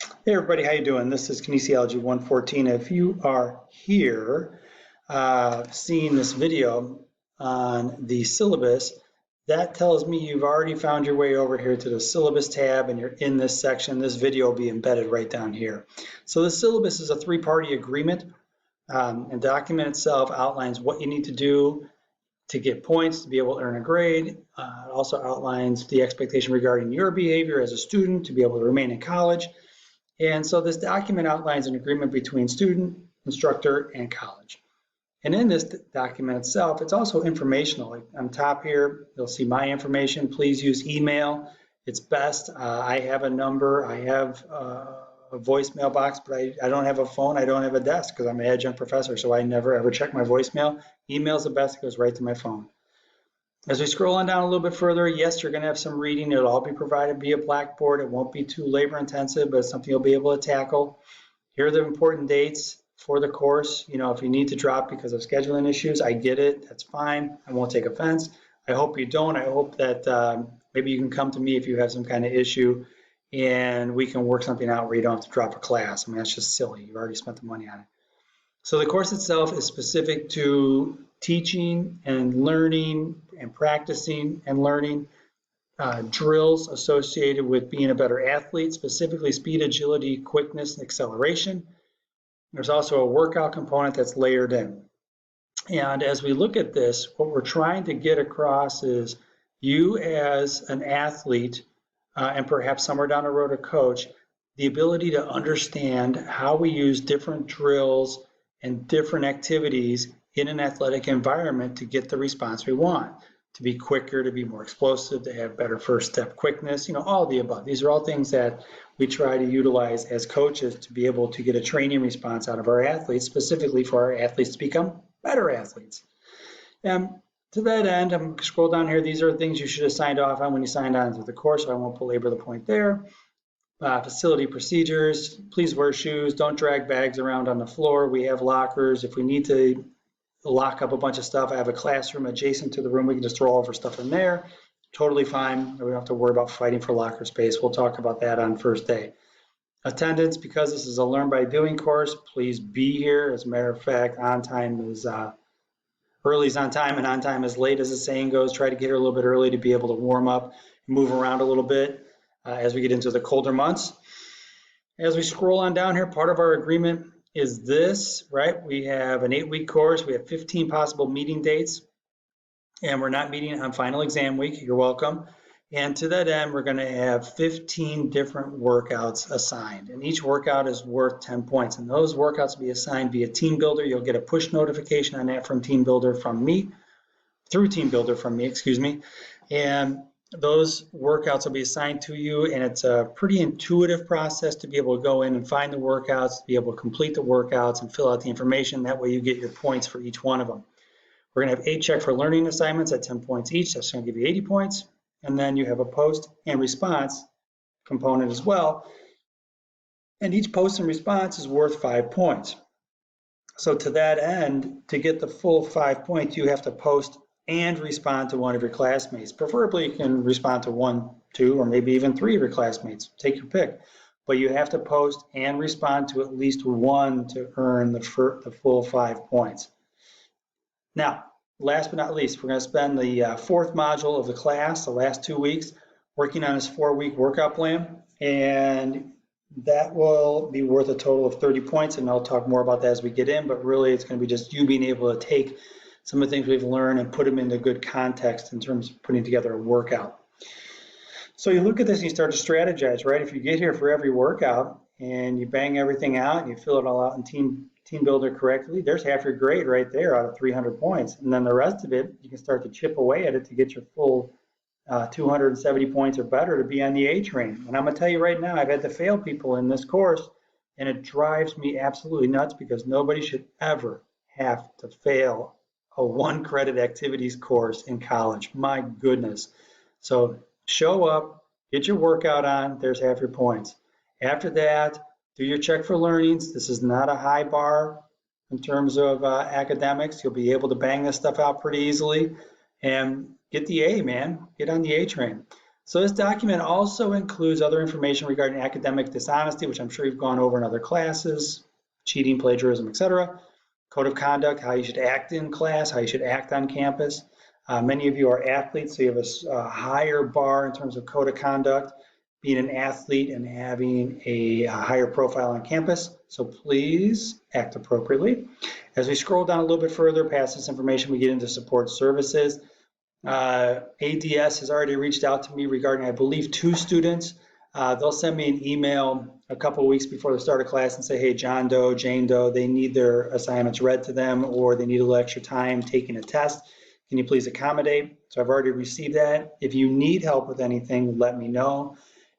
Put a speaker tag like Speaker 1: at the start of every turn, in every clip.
Speaker 1: Hey everybody, how you doing? This is KIN114. If you are here seeing this video on the syllabus, that tells me you've already found your way over here to the syllabus tab and you're in this section. This video will be embedded right down here. So the syllabus is a three-party agreement, and the document itself outlines what you need to do to get points to be able to earn a grade. It also outlines the expectation regarding your behavior as a student to be able to remain in college. And so this document outlines an agreement between student, instructor, and college. And in this document itself, it's also informational. Like on top here, you'll see my information. Please use email. It's best. I have a number. I have a voicemail box, but I don't have a phone. I don't have a desk because I'm an adjunct professor, so I never ever check my voicemail. Email's the best. It goes right to my phone. As we scroll on down a little bit further, yes, you're going to have some reading. It'll all be provided via Blackboard. It won't be too labor intensive, but it's something you'll be able to tackle. Here are the important dates for the course. You know, if you need to drop because of scheduling issues, I get it. That's fine. I won't take offense. I hope you don't. I hope that maybe you can come to me if you have some kind of issue and we can work something out where you don't have to drop a class. I mean, that's just silly. You've already spent the money on it. So the course itself is specific to teaching and learning and practicing and learning drills associated with being a better athlete, specifically speed, agility, quickness, and acceleration. There's also a workout component that's layered in. And as we look at this, what we're trying to get across is you as an athlete, and perhaps somewhere down the road a coach, the ability to understand how we use different drills and different activities in an athletic environment to get the response we want, to be quicker, to be more explosive, to have better first step quickness, you know, all of the above. These are all things that we try to utilize as coaches to be able to get a training response out of our athletes, specifically for our athletes to become better athletes. And to that end, I'm going to scroll down here. These are things you should have signed off on when you signed on to the course, so I won't belabor the point there. Facility procedures, please wear shoes, don't drag bags around on the floor. We have lockers. If we need to lock up a bunch of stuff, I have a classroom adjacent to the room. We can just throw all of our stuff in there. Totally fine. We don't have to worry about fighting for locker space. We'll talk about that on first day. Attendance, because this is a learn by doing course, please be here. As a matter of fact, on time is early is on time and on time is late, as the saying goes. Try to get here a little bit early to be able to warm up and move around a little bit as we get into the colder months. As we scroll on down here, part of our agreement is this, right? We have an 8-week course. We have 15 possible meeting dates, and we're not meeting on final exam week. You're welcome. And to that end, we're going to have 15 different workouts assigned, and each workout is worth 10 points. And those workouts will be assigned via Team Builder. You'll get a push notification on that from Team Builder from me, through Team Builder from me, excuse me. And those workouts will be assigned to you, and it's a pretty intuitive process to be able to go in and find the workouts, to be able to complete the workouts and fill out the information. That way you get your points for each one of them. We're going to have 8 check for learning assignments at 10 points each. That's going to give you 80 points. And then you have a post and response component as well. And each post and response is worth 5 points. So to that end, to get the full 5 points, you have to post and respond to one of your classmates. Preferably you can respond to 1, 2, or maybe even 3 of your classmates. Take your pick. But you have to post and respond to at least 1 to earn the full 5 points. Now, last but not least, we're going to spend the 4th module of the class, the last 2 weeks, working on this 4-week workout plan. And that will be worth a total of 30 points. And I'll talk more about that as we get in. But really, it's going to be just you being able to take some of the things we've learned and put them into good context in terms of putting together a workout. So you look at this and you start to strategize, right? If you get here for every workout and you bang everything out and you fill it all out in Team Builder correctly, there's half your grade right there out of 300 points. And then the rest of it, you can start to chip away at it to get your full 270 points or better to be on the A train. And I'm going to tell you right now, I've had to fail people in this course, and it drives me absolutely nuts because nobody should ever have to fail a 1 credit activities course in college. My goodness. So show up, get your workout on, there's half your points. After that, do your check for learnings. This is not a high bar in terms of academics. You'll be able to bang this stuff out pretty easily and get the A, man. Get on the A train. So this document also includes other information regarding academic dishonesty, which I'm sure you've gone over in other classes, cheating, plagiarism, etc. Code of conduct, how you should act in class, how you should act on campus. Many of you are athletes, so you have a higher bar in terms of code of conduct, being an athlete and having a higher profile on campus. So please act appropriately. As we scroll down a little bit further past this information, we get into support services. ADS has already reached out to me regarding, I believe, 2 students. They'll send me an email a couple of weeks before the start of class and say, hey, John Doe, Jane Doe, they need their assignments read to them, or they need a little extra time taking a test. Can you please accommodate? So I've already received that. If you need help with anything, let me know.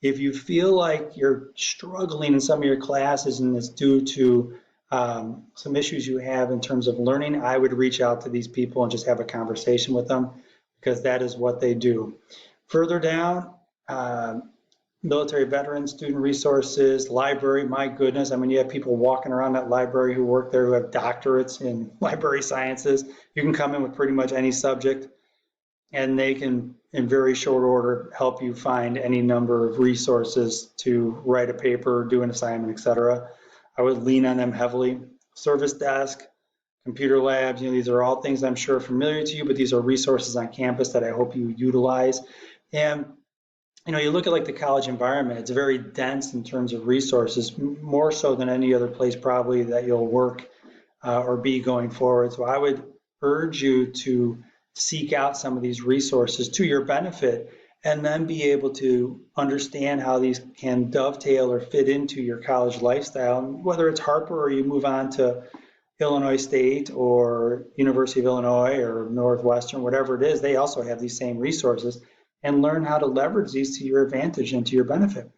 Speaker 1: If you feel like you're struggling in some of your classes and it's due to some issues you have in terms of learning, I would reach out to these people and just have a conversation with them, because that is what they do. Further down, military veterans, student resources, library, my goodness. I mean, you have people walking around that library who work there who have doctorates in library sciences. You can come in with pretty much any subject, and they can, in very short order, help you find any number of resources to write a paper, do an assignment, etc. I would lean on them heavily. Service desk, computer labs, these are all things I'm sure are familiar to you, but these are resources on campus that I hope you utilize. And you look at like the college environment, it's very dense in terms of resources, more so than any other place probably that you'll work or be going forward. So I would urge you to seek out some of these resources to your benefit, and then be able to understand how these can dovetail or fit into your college lifestyle, whether it's Harper or you move on to Illinois State or University of Illinois or Northwestern, whatever it is, they also have these same resources, and learn how to leverage these to your advantage and to your benefit.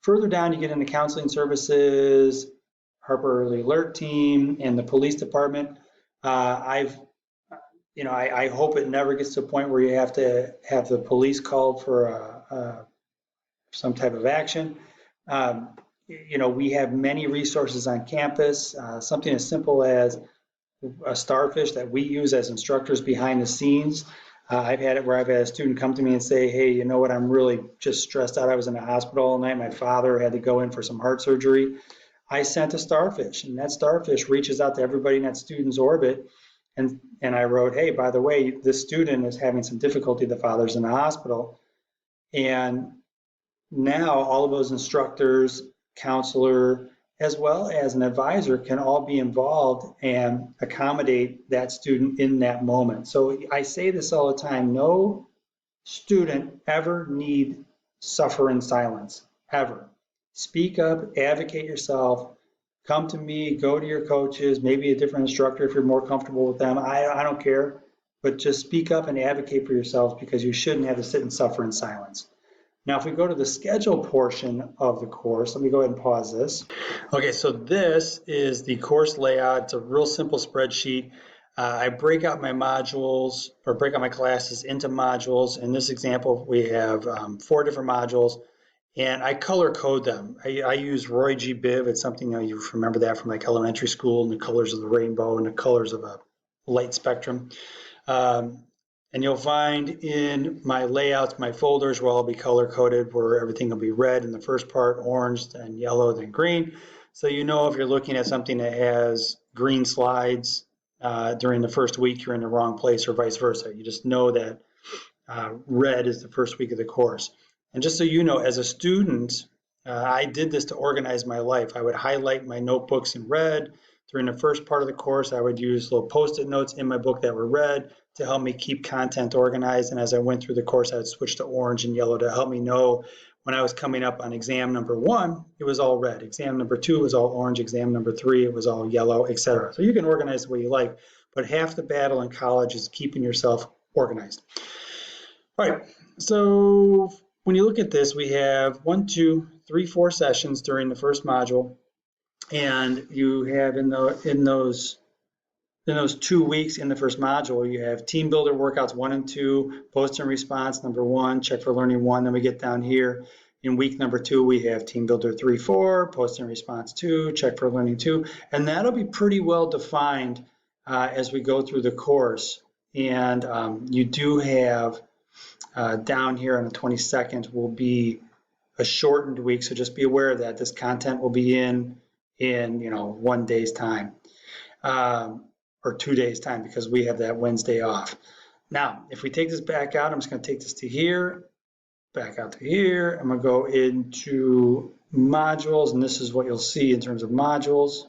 Speaker 1: Further down, you get into counseling services, Harper Early Alert Team, and the police department. I hope it never gets to a point where you have to have the police called for some type of action. We have many resources on campus, something as simple as a starfish that we use as instructors behind the scenes. I've had it where I've had a student come to me and say, hey, you know what, I'm really just stressed out. I was in the hospital all night. My father had to go in for some heart surgery. I sent a starfish, and that starfish reaches out to everybody in that student's orbit. And I wrote, hey, by the way, this student is having some difficulty. The father's in the hospital. And now all of those instructors, counselor, as well as an advisor can all be involved and accommodate that student in that moment. So I say this all the time, no student ever need suffer in silence, ever. Speak up, advocate yourself, come to me, go to your coaches, maybe a different instructor if you're more comfortable with them. I don't care, but just speak up and advocate for yourselves, because you shouldn't have to sit and suffer in silence. Now, if we go to the schedule portion of the course, let me go ahead and pause this. Okay, so this is the course layout. It's a real simple spreadsheet. I break out my modules, or break out my classes into modules. In this example, we have 4 different modules, and I color code them. I use Roy G. Biv. It's something, you remember that from like elementary school, and the colors of the rainbow and the colors of a light spectrum. And you'll find in my layouts, my folders will all be color coded, where everything will be red in the first part, orange, then yellow, then green. So if you're looking at something that has green slides during the first week, you're in the wrong place, or vice versa. You just know that red is the first week of the course. And just so you know, as a student, I did this to organize my life. I would highlight my notebooks in red. During the first part of the course, I would use little Post-it notes in my book that were red to help me keep content organized. And as I went through the course, I would switch to orange and yellow to help me know when I was coming up on exam number 1, it was all red. Exam number 2 was all orange. Exam number 3, it was all yellow, etc. So you can organize the way you like, but half the battle in college is keeping yourself organized. All right, so when you look at this, we have 1, 2, 3, 4 sessions during the first module. And you have in those 2 weeks in the first module, you have team builder workouts 1 and 2, post and response number 1, check for learning 1. Then we get down here in week number 2, we have team builder 3, 4, post and response 2, check for learning 2, and that'll be pretty well defined as we go through the course. And you do have Down here on the 22nd will be a shortened week, so just be aware of that. This content will be in 1 day's time, or 2 days time, because we have that Wednesday off. Now, if we take this back out, I'm just going to take this to here, back out to here. I'm going to go into modules, and this is what you'll see in terms of modules.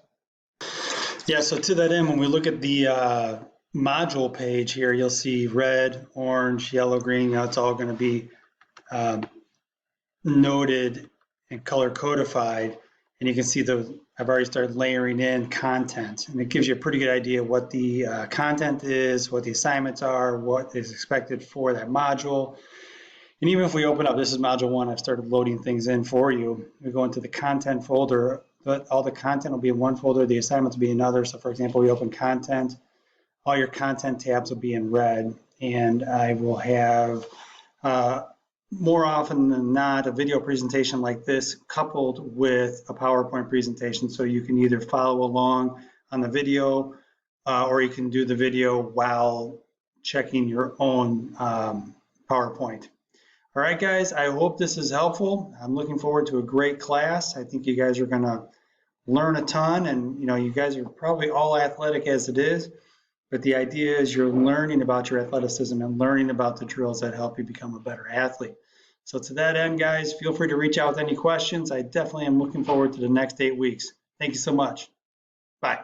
Speaker 1: Yeah, so to that end, when we look at the module page here, you'll see red, orange, yellow, green. It's all going to be noted and color codified, and you can see I've already started layering in content, and it gives you a pretty good idea what the content is, what the assignments are, what is expected for that module. And even if we open up, this is module 1, I've started loading things in for you. We go into the content folder, but all the content will be in one folder, the assignments will be in another. So for example, we open content, all your content tabs will be in red, and I will have more often than not a video presentation like this coupled with a PowerPoint presentation, so you can either follow along on the video or you can do the video while checking your own PowerPoint. All right, guys, I hope this is helpful. I'm looking forward to a great class. I think you guys are going to learn a ton, and you guys are probably all athletic as it is, but the idea is you're learning about your athleticism and learning about the drills that help you become a better athlete. So to that end, guys, feel free to reach out with any questions. I definitely am looking forward to the next 8 weeks. Thank you so much. Bye.